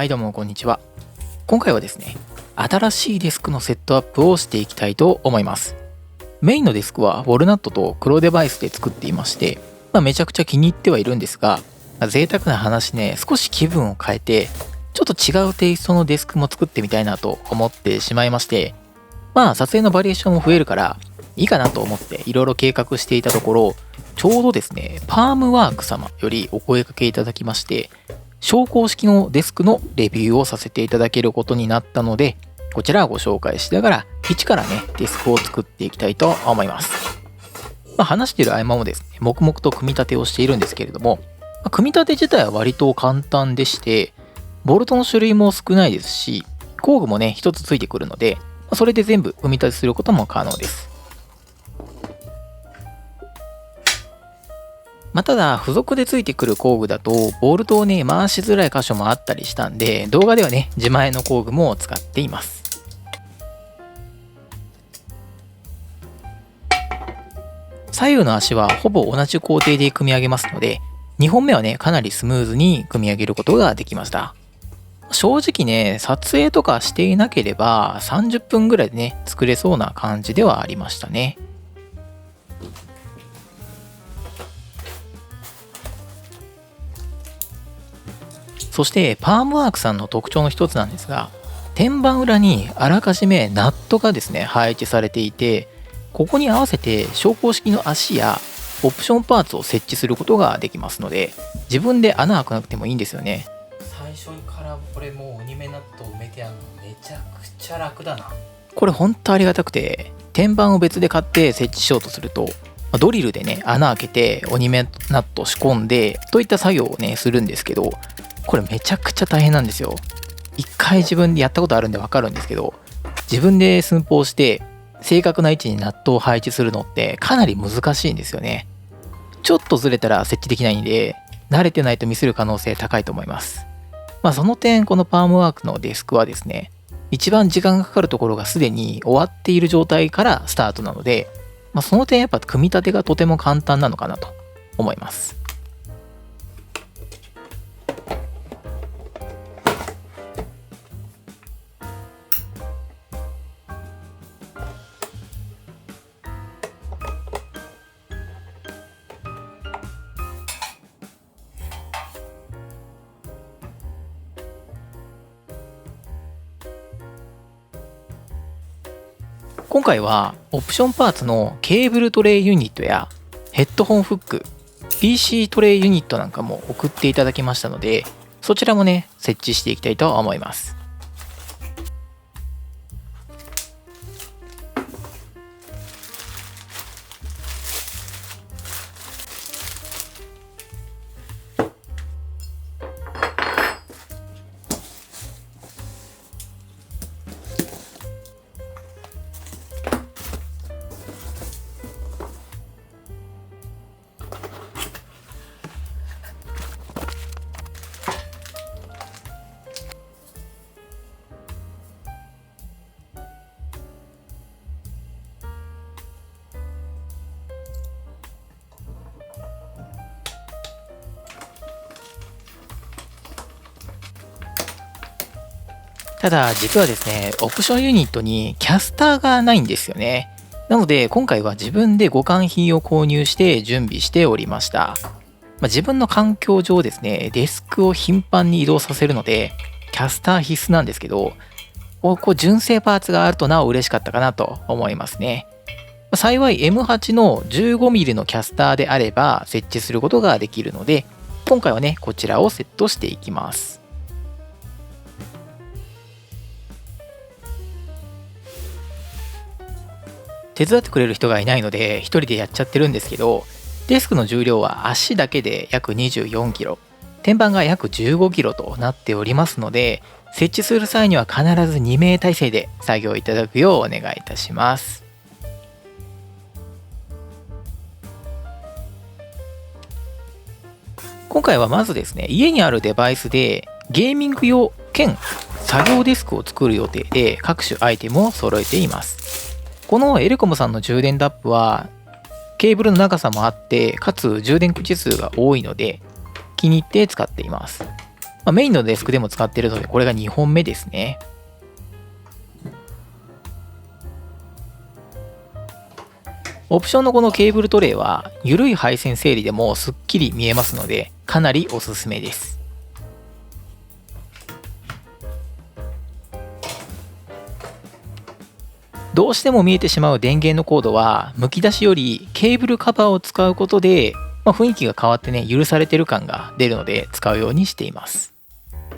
はいどうもこんにちは。今回はですね、新しいデスクのセットアップをしていきたいと思います。メインのデスクはウォルナットと黒デバイスで作っていまして、めちゃくちゃ気に入ってはいるんですが、贅沢な話ね、少し気分を変えて、ちょっと違うテイストのデスクも作ってみたいなと思ってしまいまして、撮影のバリエーションも増えるからいいかなと思っていろいろ計画していたところ、ちょうどですね、パームワーク様よりお声掛けいただきまして、昇降式のデスクのレビューをさせていただけることになったので、こちらをご紹介しながら一からねデスクを作っていきたいと思います。話している合間もですね、黙々と組み立てをしているんですけれども、組み立て自体は割と簡単でして、ボルトの種類も少ないですし、工具もね一つついてくるので、それで全部組み立てすることも可能です。ただ付属でついてくる工具だとボルトをね回しづらい箇所もあったりしたんで、動画ではね自前の工具も使っています。左右の足はほぼ同じ工程で組み上げますので、2本目はねかなりスムーズに組み上げることができました。正直ね、撮影とかしていなければ30分ぐらいでね作れそうな感じではありましたね。そしてパームワークさんの特徴の一つなんですが、天板裏にあらかじめナットがですね配置されていて、ここに合わせて昇降式の足やオプションパーツを設置することができますので、自分で穴開かなくてもいいんですよね。最初からこれもう鬼目ナットを埋めてやるのめちゃくちゃ楽だな。これほんとありがたくて、天板を別で買って設置しようとすると、ドリルでね穴開けて鬼目ナット仕込んでといった作業をねするんですけど、これめちゃくちゃ大変なんですよ。一回自分でやったことあるんでわかるんですけど、自分で寸法して正確な位置にナットを配置するのってかなり難しいんですよね。ちょっとずれたら設置できないんで、慣れてないとミスる可能性高いと思います。その点このパームワークのデスクはですね、一番時間がかかるところがすでに終わっている状態からスタートなので、その点やっぱ組み立てがとても簡単なのかなと思います。今回はオプションパーツのケーブルトレイユニットやヘッドホンフック、PC トレイユニットなんかも送っていただきましたので、そちらもね設置していきたいと思います。ただ実はですね、オプションユニットにキャスターがないんですよね。なので今回は自分で互換品を購入して準備しておりました。自分の環境上ですね、デスクを頻繁に移動させるのでキャスター必須なんですけど、純正パーツがあるとなお嬉しかったかなと思いますね。幸い M8 の 15mm のキャスターであれば設置することができるので、今回はねこちらをセットしていきます。手伝ってくれる人がいないので一人でやっちゃってるんですけど、デスクの重量は足だけで約 24kg、 天板が約 15kg となっておりますので、設置する際には必ず2名体制で作業いただくようお願いいたします。今回はまずですね、家にあるデバイスでゲーミング用兼作業デスクを作る予定で各種アイテムを揃えています。このエレコムさんの充電ダップはケーブルの長さもあって、かつ充電口数が多いので気に入って使っています。メインのデスクでも使っているので、これが2本目ですね。オプションのこのケーブルトレイは緩い配線整理でもすっきり見えますので、かなりおすすめです。どうしても見えてしまう電源のコードは、むき出しよりケーブルカバーを使うことで、雰囲気が変わってね、許されてる感が出るので使うようにしています。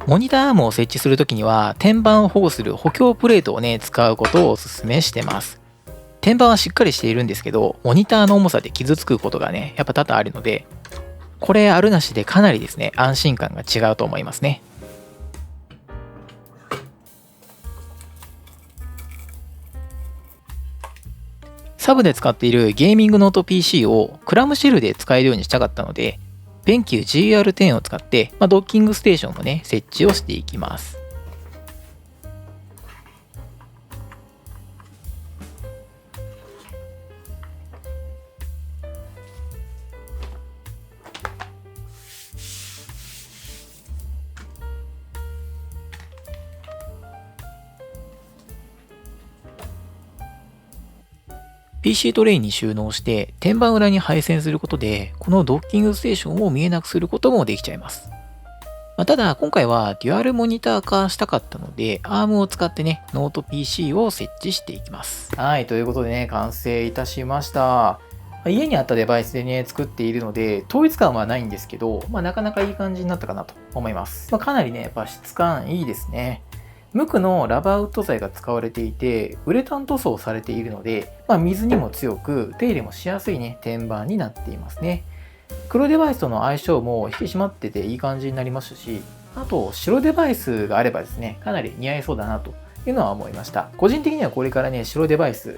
モニターアームを設置するときには、天板を保護する補強プレートをね、使うことをお勧めしてます。天板はしっかりしているんですけど、モニターの重さで傷つくことがね、やっぱ多々あるので、これあるなしでかなりですね、安心感が違うと思いますね。サブで使っているゲーミングノート PC をクラムシェルで使えるようにしたかったので、ベンキュー GR10 を使って、ドッキングステーションもね、設置をしていきます。PC トレイに収納して天板裏に配線することで、このドッキングステーションを見えなくすることもできちゃいます。ただ今回はデュアルモニター化したかったので、ARM を使ってね、ノート PC を設置していきます。はい、ということでね、完成いたしました。家にあったデバイスでね、作っているので、統一感はないんですけど、なかなかいい感じになったかなと思います。かなりね、やっぱ質感いいですね。無垢のラバーウッド材が使われていて、ウレタン塗装されているので、水にも強く、手入れもしやすいね、天板になっていますね。黒デバイスとの相性も引き締まってていい感じになりますし、あと白デバイスがあればですね、かなり似合いそうだなというのは思いました。個人的にはこれからね、白デバイス、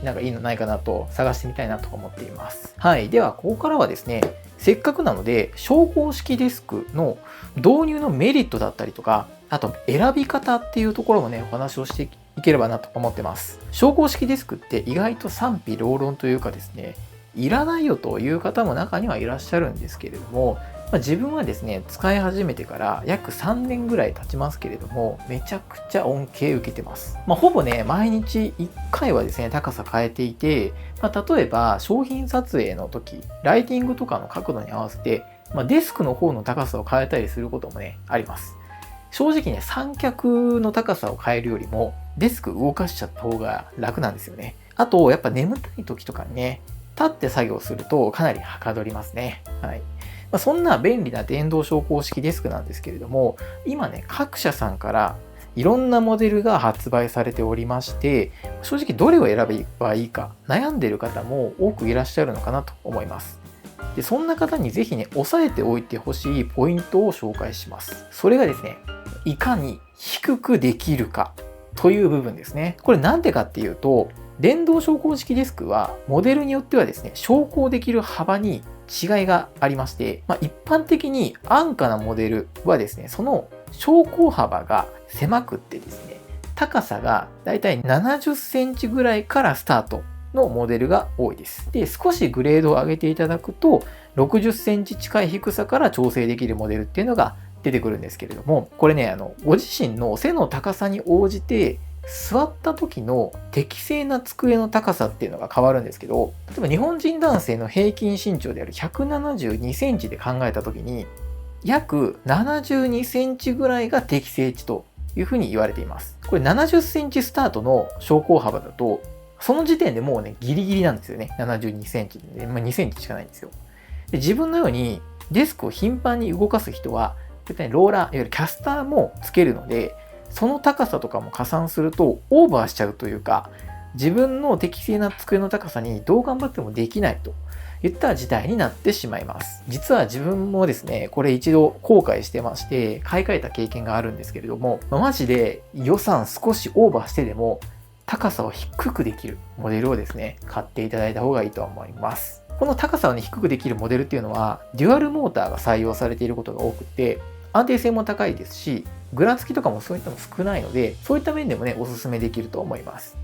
なんかいいのないかなと探してみたいなと思っています。はい。では、ここからはですね、せっかくなので、昇降式デスクの導入のメリットだったりとか、あと選び方っていうところもね、お話をしていければなと思ってます。昇降式デスクって意外と賛否両論というかですね、いらないよという方も中にはいらっしゃるんですけれども、自分はですね、使い始めてから約3年ぐらい経ちますけれども、めちゃくちゃ恩恵受けてます。ほぼね、毎日1回はですね、高さ変えていて、例えば商品撮影の時、ライティングとかの角度に合わせて、デスクの方の高さを変えたりすることもね、あります。正直ね、三脚の高さを変えるよりも、デスク動かしちゃった方が楽なんですよね。あと、やっぱ眠たい時とかにね、立って作業するとかなりはかどりますね。はい。そんな便利な電動昇降式デスクなんですけれども、今ね、各社さんからいろんなモデルが発売されておりまして、正直どれを選べばいいか悩んでいる方も多くいらっしゃるのかなと思います。で、そんな方にぜひね、押さえておいてほしいポイントを紹介します。それがですね、いかに低くできるかという部分ですね。これなんでかっていうと、電動昇降式デスクはモデルによってはですね、昇降できる幅に違いがありまして、一般的に安価なモデルはですね、その昇降幅が狭くってですね、高さがだいたい70センチぐらいからスタートのモデルが多いです。で、少しグレードを上げていただくと、60センチ近い低さから調整できるモデルっていうのが出てくるんですけれども、これね、ご自身の背の高さに応じて、座った時の適正な机の高さっていうのが変わるんですけど、例えば日本人男性の平均身長である172センチで考えた時に、約72センチぐらいが適正値というふうに言われています。これ70センチスタートの昇降幅だと、その時点でもうね、ギリギリなんですよね。72センチで、2センチしかないんですよ。で、自分のようにデスクを頻繁に動かす人は、絶対ローラー、いわゆるキャスターもつけるので、その高さとかも加算するとオーバーしちゃうというか、自分の適正な机の高さにどう頑張ってもできないといった事態になってしまいます。実は自分もですね、これ一度後悔してまして、買い替えた経験があるんですけれども、マジで予算少しオーバーしてでも、高さを低くできるモデルをですね、買っていただいた方がいいと思います。この高さを、低くできるモデルっていうのは、デュアルモーターが採用されていることが多くて、安定性も高いですし、ぐらつきとかもそういったの少ないので、そういった面でもね、おすすめできると思います。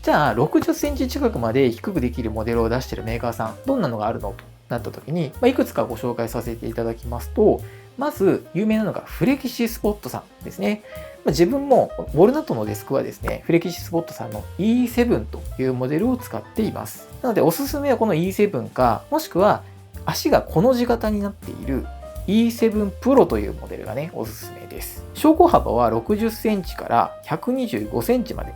じゃあ、60センチ近くまで低くできるモデルを出しているメーカーさん、どんなのがあるのなった時に、いくつかご紹介させていただきますと、まず有名なのがフレキシスポットさんですね。自分もウォルナットのデスクはですね、フレキシスポットさんの E7 というモデルを使っています。なのでおすすめはこの E7 か、もしくは足がこの字型になっている E7 Pro というモデルがね、おすすめです。昇降幅は60センチから125センチまで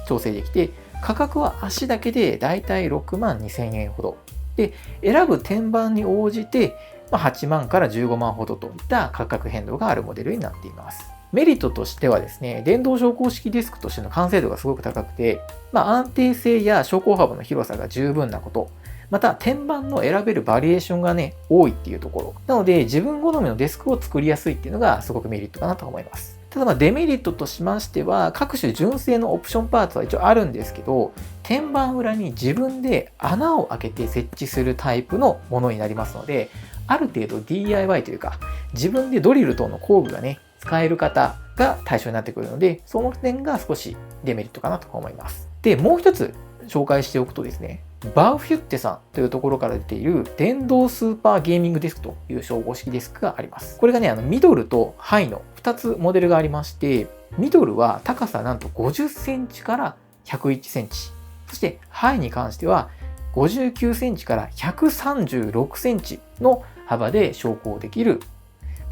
調整できて、価格は足だけでだいたい6万2000円ほど。で、選ぶ天板に応じて8万から15万ほどといった価格変動があるモデルになっています。メリットとしてはですね、電動昇降式デスクとしての完成度がすごく高くて、安定性や昇降幅の広さが十分なこと、また天板の選べるバリエーションがね、多いっていうところ。なので、自分好みのデスクを作りやすいっていうのがすごくメリットかなと思います。ただデメリットとしましては、各種純正のオプションパーツは一応あるんですけど、天板裏に自分で穴を開けて設置するタイプのものになりますので、ある程度 DIY というか、自分でドリル等の工具がね、使える方が対象になってくるので、その点が少しデメリットかなと思います。で、もう一つ紹介しておくとですね、バウフュッテさんというところから出ている電動スーパーゲーミングデスクという称号式デスクがあります。これがね、ミドルとハイの2つモデルがありまして、ミドルは高さなんと50センチから101センチ。そしてハイに関しては59センチから136センチの幅で昇降できる、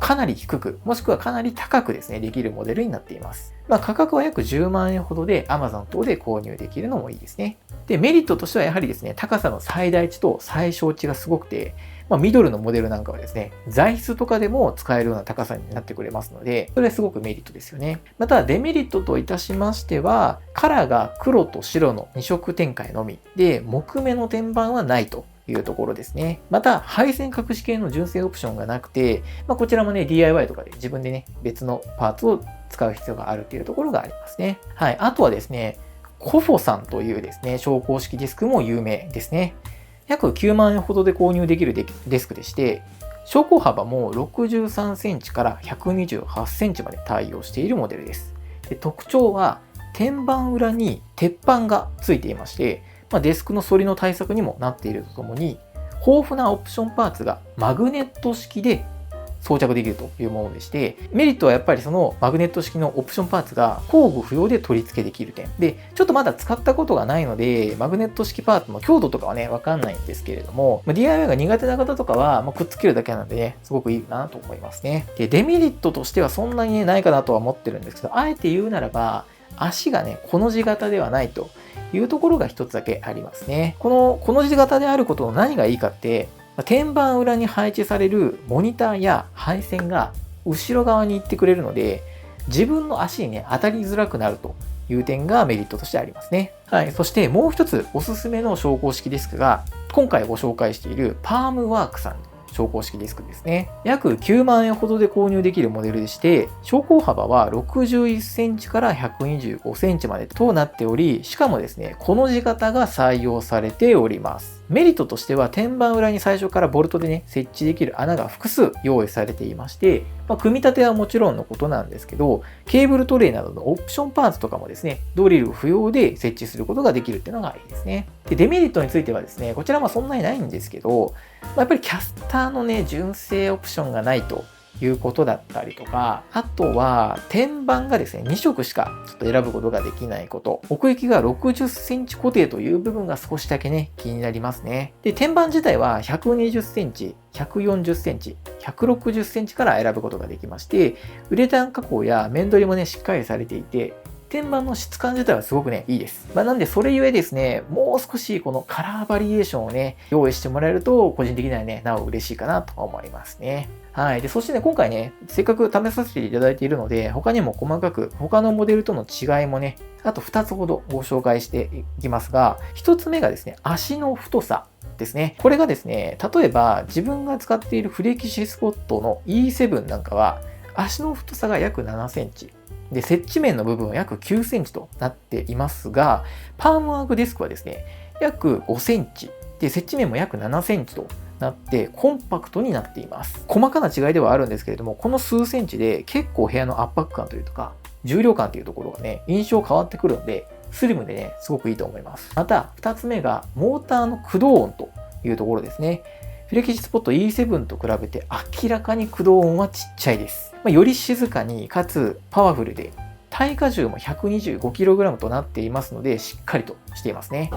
かなり低く、もしくはかなり高くですね、できるモデルになっています。価格は約10万円ほどで Amazon 等で購入できるのもいいですね。で、メリットとしてはやはりですね、高さの最大値と最小値がすごくて、ミドルのモデルなんかはですね、座椅子とかでも使えるような高さになってくれますので、それはすごくメリットですよね。また、デメリットといたしましては、カラーが黒と白の2色展開のみで、木目の天板はないというところですね。また、配線隠し系の純正オプションがなくて、こちらもね、DIY とかで自分でね、別のパーツを使う必要があるというところがありますね。はい。あとはですね、コフォさんというですね、昇降式ディスクも有名ですね。約9万円ほどで購入できるデスクでして、昇降幅も63センチから128センチまで対応しているモデルです。で、特徴は、天板裏に鉄板がついていまして、デスクの反りの対策にもなっているとともに、豊富なオプションパーツがマグネット式で装着できるというものでして、メリットはやっぱりそのマグネット式のオプションパーツが工具不要で取り付けできる点。で、ちょっとまだ使ったことがないので、マグネット式パーツの強度とかはね、わかんないんですけれども、DIY が苦手な方とかは、くっつけるだけなんでね、すごくいいなと思いますね。で、デメリットとしてはそんなにね、ないかなとは思ってるんですけど、あえて言うならば、足がね、この字型ではないというところが一つだけありますね。この字型であることの何がいいかって、天板裏に配置されるモニターや配線が後ろ側に行ってくれるので、自分の足にね、当たりづらくなるという点がメリットとしてありますね。はい。そしてもう一つおすすめの昇降式デスクが、今回ご紹介しているパームワークさん昇降式デスクですね。約9万円ほどで購入できるモデルでして、昇降幅は61センチから125センチまでとなっており、しかもですね、この字型が採用されております。メリットとしては、天板裏に最初からボルトでね、設置できる穴が複数用意されていまして、組み立てはもちろんのことなんですけど、ケーブルトレイなどのオプションパーツとかもですね、ドリル不要で設置することができるっていうのがいいですね。で、デメリットについてはですね、こちらはそんなにないんですけど、やっぱりキャスターのね、純正オプションがないということだったりとか、あとは天板がですね、2色しかちょっと選ぶことができないこと、奥行きが60センチ固定という部分が少しだけね、気になりますね。で、天板自体は120センチ、140センチ、160センチから選ぶことができまして、ウレタン加工や面取りもね、しっかりされていて、天板の質感自体はすごくね、いいです。なんでそれゆえですね、もう少しこのカラーバリエーションをね、用意してもらえると、個人的にはね、なお嬉しいかなと思いますね。はい。で、そしてね、今回ね、せっかく試させていただいているので、他にも細かく、他のモデルとの違いもね、あと2つほどご紹介していきますが、1つ目がですね、足の太さですね。これがですね、例えば自分が使っているフレキシスポットの E7 なんかは、足の太さが約7センチ。で、接地面の部分は約9センチとなっていますが、パームワークデスクはですね、約5センチ。で、接地面も約7センチとなって、コンパクトになっています。細かな違いではあるんですけれども、この数センチで結構部屋の圧迫感というとか、重量感というところがね、印象変わってくるので、スリムでね、すごくいいと思います。また、2つ目が、モーターの駆動音というところですね。フレキシスポット E7 と比べて明らかに駆動音はちっちゃいです。より静かにかつパワフルで、耐荷重も 125kg となっていますので、しっかりとしていますね。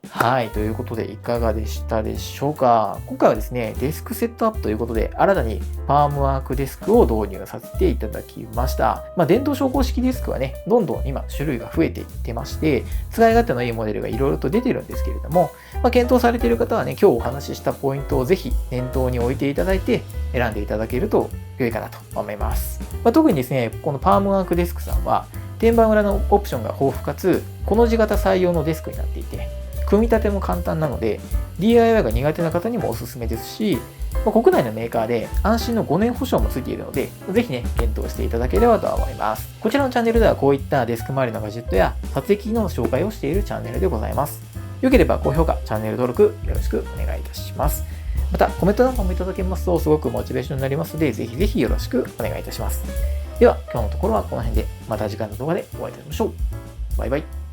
はい、ということでいかがでしたでしょうか。今回はですね、デスクセットアップということで、新たにパームワークデスクを導入させていただきました。電動昇降式デスクはね、どんどん今種類が増えていってまして、使い勝手のいいモデルがいろいろと出てるんですけれども、検討されている方はね、今日お話ししたポイントをぜひ念頭に置いていただいて、選んでいただけると良いかなと思います。特にですね、このパームワークデスクさんは、天板裏のオプションが豊富かつ、この字型採用のデスクになっていて、組み立ても簡単なので DIY が苦手な方にもおすすめですし、国内のメーカーで安心の5年保証もついているので、ぜひね、検討していただければと思います。こちらのチャンネルではこういったデスク周りのガジェットや撮影機能の紹介をしているチャンネルでございます。よければ高評価、チャンネル登録よろしくお願いいたします。また、コメントなんかもいただけますとすごくモチベーションになりますので、ぜひぜひよろしくお願いいたします。では、今日のところはこの辺で、また次回の動画でお会いいたしましょう。バイバイ。